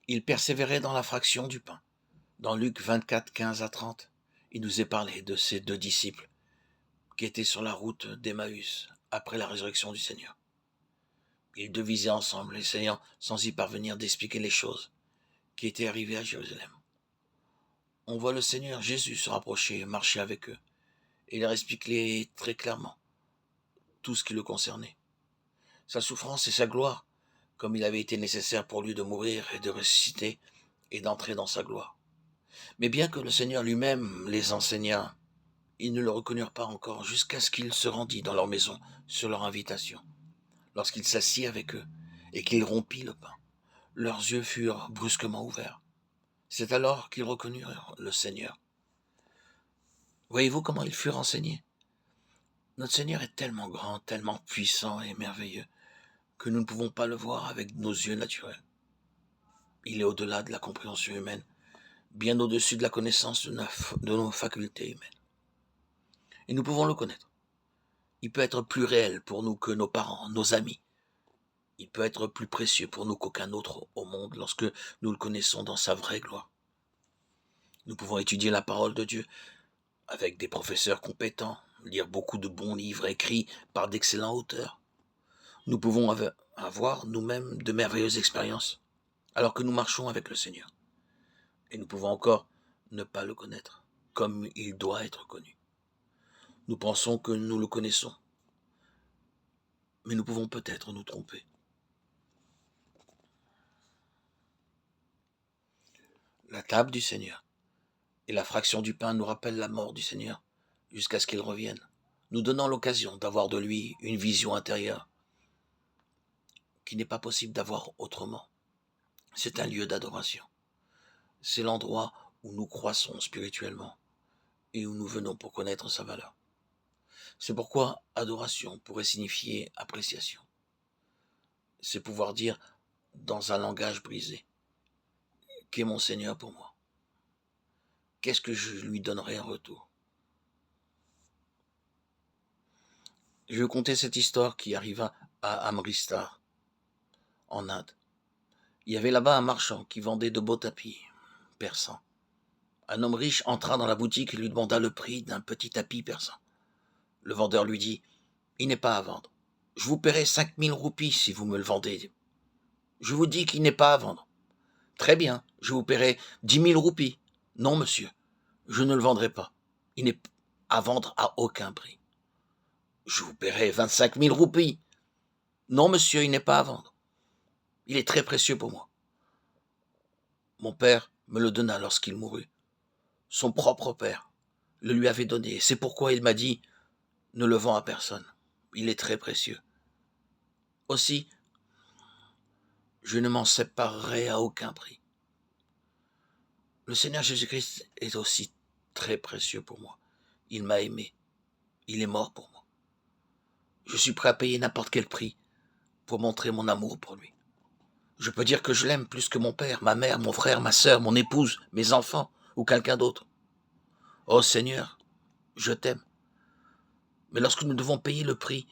Il persévérait dans la fraction du pain. Dans Luc 24, 15 à 30, il nous est parlé de ces deux disciples qui étaient sur la route d'Emmaüs après la résurrection du Seigneur. Ils devisaient ensemble, essayant sans y parvenir d'expliquer les choses qui étaient arrivées à Jérusalem. On voit le Seigneur Jésus se rapprocher et marcher avec eux, et leur expliquer très clairement tout ce qui le concernait. Sa souffrance et sa gloire, comme il avait été nécessaire pour lui de mourir et de ressusciter et d'entrer dans sa gloire. Mais bien que le Seigneur lui-même les enseignât, ils ne le reconnurent pas encore jusqu'à ce qu'il se rendît dans leur maison sur leur invitation. Lorsqu'il s'assit avec eux et qu'il rompit le pain, leurs yeux furent brusquement ouverts. C'est alors qu'ils reconnurent le Seigneur. Voyez-vous comment ils furent enseignés? Notre Seigneur est tellement grand, tellement puissant et merveilleux que nous ne pouvons pas le voir avec nos yeux naturels. Il est au-delà de la compréhension humaine, bien au-dessus de la connaissance de nos facultés humaines. Et nous pouvons le connaître. Il peut être plus réel pour nous que nos parents, nos amis. Il peut être plus précieux pour nous qu'aucun autre au monde lorsque nous le connaissons dans sa vraie gloire. Nous pouvons étudier la parole de Dieu avec des professeurs compétents, lire beaucoup de bons livres écrits par d'excellents auteurs. Nous pouvons avoir nous-mêmes de merveilleuses expériences alors que nous marchons avec le Seigneur. Et nous pouvons encore ne pas le connaître comme il doit être connu. Nous pensons que nous le connaissons, mais nous pouvons peut-être nous tromper. La table du Seigneur et la fraction du pain nous rappellent la mort du Seigneur jusqu'à ce qu'il revienne, nous donnant l'occasion d'avoir de lui une vision intérieure qui n'est pas possible d'avoir autrement. C'est un lieu d'adoration. C'est l'endroit où nous croissons spirituellement et où nous venons pour connaître sa valeur. C'est pourquoi adoration pourrait signifier appréciation. C'est pouvoir dire dans un langage brisé, qu'est mon Seigneur pour moi? Qu'est-ce que je lui donnerai en retour? Je vais conter cette histoire qui arriva à Amritsar, en Inde. Il y avait là-bas un marchand qui vendait de beaux tapis persans. Un homme riche entra dans la boutique et lui demanda le prix d'un petit tapis persan. Le vendeur lui dit « Il n'est pas à vendre. Je vous paierai 5000 roupies si vous me le vendez. Je vous dis qu'il n'est pas à vendre. Très bien, je vous paierai 10 000 roupies. Non, monsieur, je ne le vendrai pas. Il n'est à vendre à aucun prix. Je vous paierai 25 000 roupies. Non, monsieur, il n'est pas à vendre. Il est très précieux pour moi. Mon père me le donna lorsqu'il mourut. Son propre père le lui avait donné. C'est pourquoi il m'a dit « Ne le vends à personne. Il est très précieux. Aussi, je ne m'en séparerai à aucun prix. Le Seigneur Jésus-Christ est aussi très précieux pour moi. Il m'a aimé. Il est mort pour moi. Je suis prêt à payer n'importe quel prix pour montrer mon amour pour lui. Je peux dire que je l'aime plus que mon père, ma mère, mon frère, ma sœur, mon épouse, mes enfants ou quelqu'un d'autre. Oh Seigneur, je t'aime. Mais lorsque nous devons payer le prix,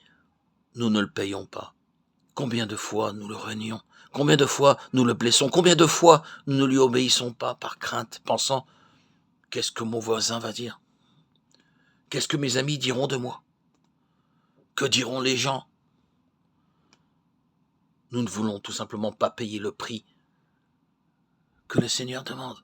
nous ne le payons pas. Combien de fois nous le renions? Combien de fois nous le blessons? Combien de fois nous ne lui obéissons pas par crainte, pensant « Qu'est-ce que mon voisin va dire? Qu'est-ce que mes amis diront de moi? Que diront les gens ?» Nous ne voulons tout simplement pas payer le prix que le Seigneur demande.